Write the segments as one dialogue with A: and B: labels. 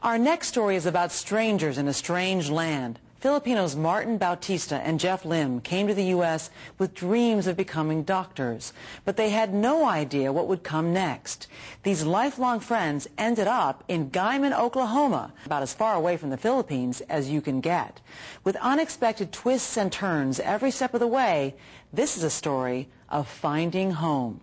A: Our next story is about strangers in a strange land. Filipinos Martin Bautista and Jeff Lim came to the U.S. with dreams of becoming doctors, but they had no idea what would come next. These lifelong friends ended up in Guymon, Oklahoma, about as far away from the Philippines as you can get. With unexpected twists and turns every step of the way, this is a story of finding home.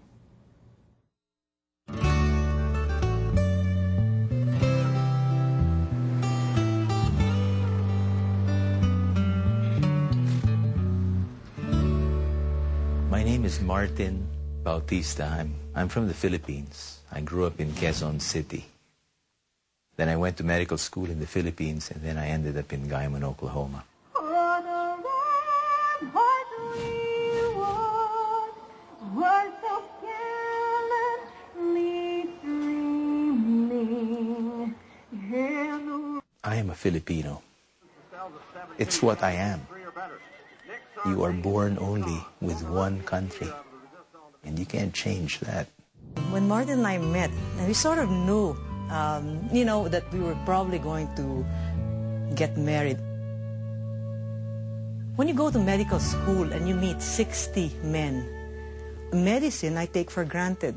B: My name is Martin Bautista. I'm from the Philippines. I grew up in Quezon City. Then I went to medical school in the Philippines, and then I ended up in Guymon, Oklahoma. I am a Filipino. It's what I am. You are born only with one country, and you can't change that.
C: When Martin and I met, we sort of knew, that we were probably going to get married. When you go to medical school and you meet 60 men, medicine I take for granted.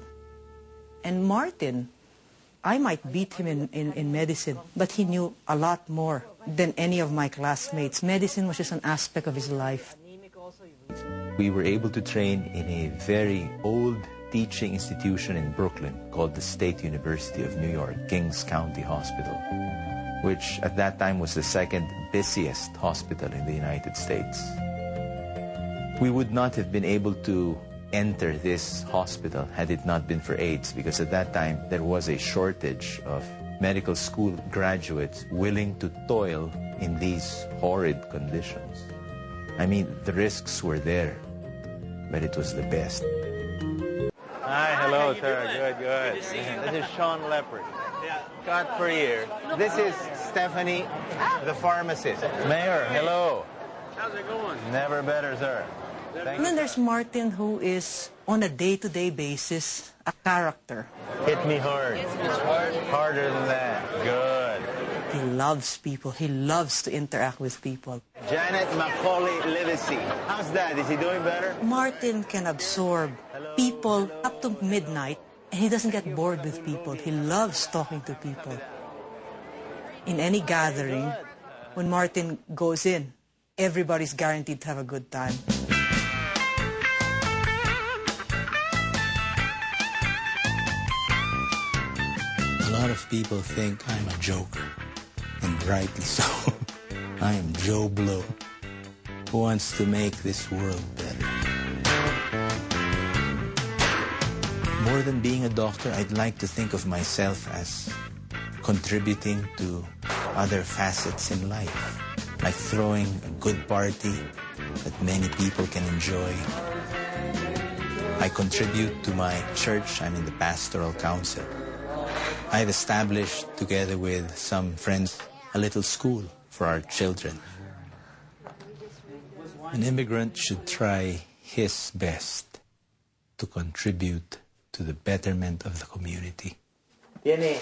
C: And Martin, I might beat him in medicine, but he knew a lot more than any of my classmates. Medicine was just an aspect of his life.
B: We were able to train in a very old teaching institution in Brooklyn called the State University of New York, Kings County Hospital, which at that time was the second busiest hospital in the United States. We would not have been able to enter this hospital had it not been for AIDS, because at that time there was a shortage of medical school graduates willing to toil in these horrid conditions. I mean, the risks were there, but it was the best. Hi, hello, sir. Good.
D: Good to see you.
B: This is Sean Leopard. Got for you. This is Stephanie, the pharmacist. Mayor, hello.
D: How's it going?
B: Never better, sir.
C: And then there's Martin, who is, on a day-to-day basis, a character.
B: Hit me hard.
D: It's hard.
B: Harder than that. Good.
C: He loves people. He loves to interact with people.
B: Janet Macaulay Livesey. How's that? Is he doing better?
C: Martin can absorb people up to midnight, and he doesn't get bored with people. He loves talking to people. In any gathering, when Martin goes in, everybody's guaranteed to have a good time.
B: A lot of people think I'm a joker, and rightly so. I am Joe Blow, who wants to make this world better. More than being a doctor, I'd like to think of myself as contributing to other facets in life, like throwing a good party that many people can enjoy. I contribute to my church. I'm in the pastoral council. I've established, together with some friends, a little school for our children. An immigrant should try his best to contribute to the betterment of the community.
E: ¿Tiene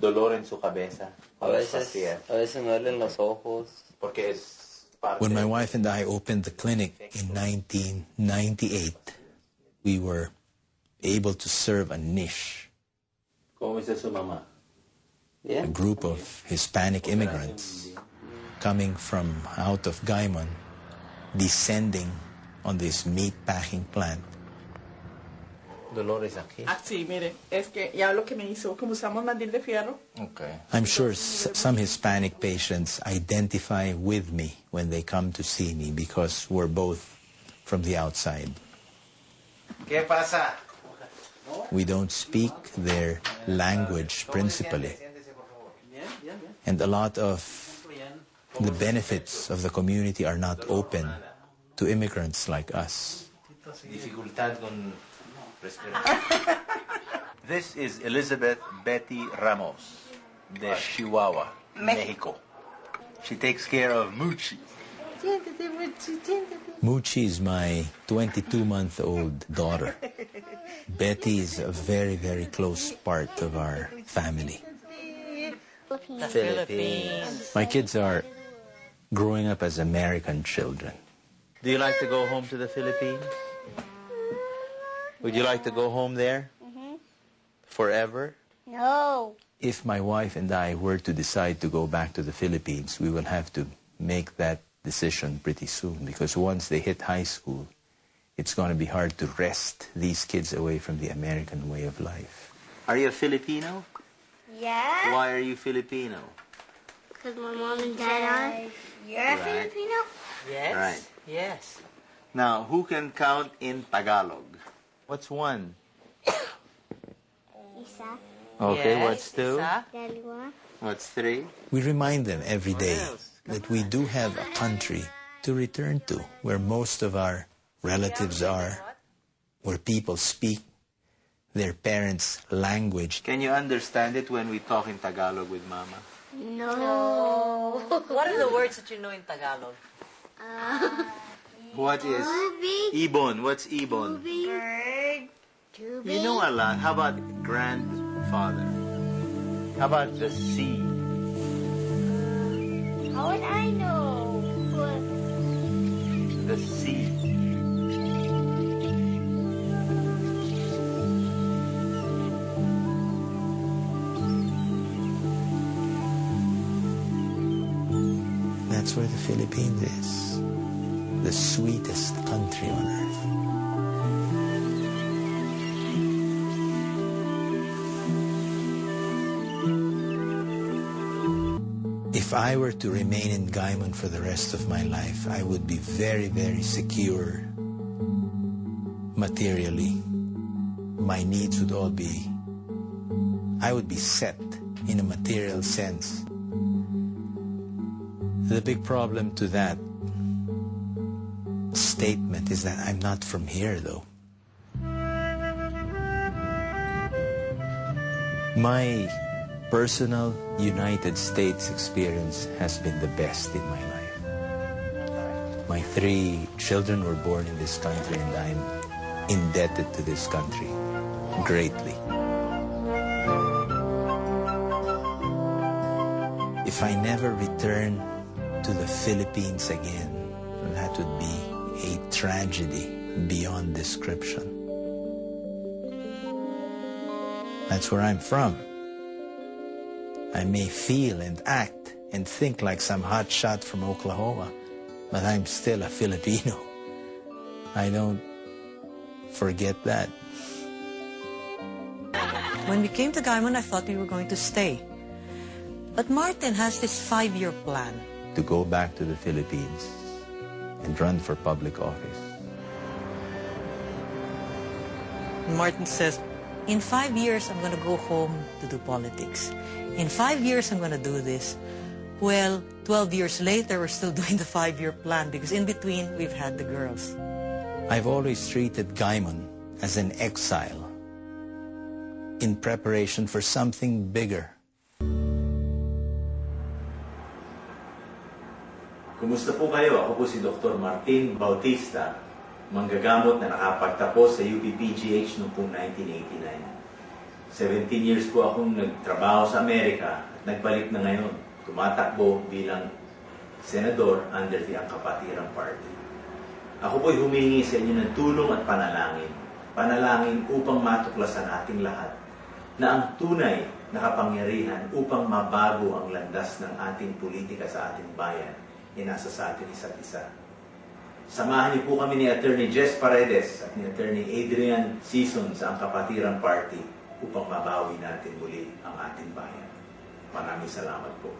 E: dolor en su cabeza?
D: A veces me duelen los ojos.
E: Porque es parte.
B: When my wife and I opened the clinic in 1998, we were able to serve a niche.
E: ¿Cómo dice su mamá?
B: A group of Hispanic immigrants coming from out of Guymon, descending on this meat packing plant.
E: Dolores aquí.
F: Ah, sí, mire, es que ya lo que me hizo, como usamos mandil de fierro.
E: Okay.
B: I'm sure some Hispanic patients identify with me when they come to see me because we're both from the outside.
E: ¿Qué pasa?
B: We don't speak their language principally. And a lot of the benefits of the community are not open to immigrants like us.
E: Dificultad con respirar. This is Elizabeth Betty Ramos de Chihuahua, Mexico. She takes care of Muchi.
B: Muchi is my 22-month-old daughter. Betty is a very, very close part of our family.
C: The Philippines.
B: My kids are growing up as American children.
E: Do you like to go home to the Philippines? Would you like to go home there? Forever?
G: No.
B: If my wife and I were to decide to go back to the Philippines, we will have to make that decision pretty soon, because once they hit high school, it's going to be hard to wrest these kids away from the American way of life.
E: Are you a Filipino?
G: Yeah.
E: Why are you Filipino?
G: Because my mom and dad are. You're a Filipino?
C: Yes.
E: Right.
C: Yes.
E: Now, who can count in Tagalog? What's one?
G: Isa.
E: Okay,
C: Yes,
E: what's two?
C: Isa.
G: Dalawa.
E: What's three?
B: We remind them every day that we do have a country to return to, where most of our relatives are, where people speak their parents' language.
E: Can you understand it when we talk in Tagalog with Mama?
G: No.
C: What are the words that you know in Tagalog?
E: What is Ibon? What's Ibon?
G: Bird. Tubig.
E: You know a lot. How about grandfather? How about the sea?
G: How would I know?
E: The sea.
B: That's where the Philippines is, the sweetest country on earth. If I were to remain in Gaimon for the rest of my life, I would be very, very secure materially. My needs would all be, I would be set in a material sense. The big problem to that statement is that I'm not from here, though. My personal United States experience has been the best in my life. My 3 children were born in this country, and I'm indebted to this country greatly. If I never return to the Philippines again, that would be a tragedy beyond description. That's where I'm from. I may feel and act and think like some hotshot from Oklahoma, but I'm still a Filipino. I don't forget that.
C: When we came to Gaimon, I thought we were going to stay. But Martin has this 5-year plan.
B: To go back to the Philippines and run for public office.
C: Martin says, in 5 years, I'm going to go home to do politics. In 5 years, I'm going to do this. Well, 12 years later, we're still doing the 5-year plan because in between, we've had the girls.
B: I've always treated Gaimon as an exile in preparation for something bigger.
E: Kumusta po kayo? Ako po si Dr. Martin Bautista, manggagamot na nakapagtapos sa UP-PGH noong pong 1989. 17 years po akong nagtrabaho sa Amerika at nagbalik na ngayon. Tumatakbo bilang senador under the Kapatiran Party. Ako po'y humingi sa inyo ng tulong at panalangin. Panalangin upang matuklasan ating lahat na ang tunay na kapangyarihan upang mabago ang landas ng ating politika sa ating bayan ay nasa sa atin isa't isa. Samahan niyo po kami ni Attorney Jess Paredes at ni Attorney Adrian Sison sa Kapatiran Party upang mabawi natin muli ang ating bayan. Maraming salamat po.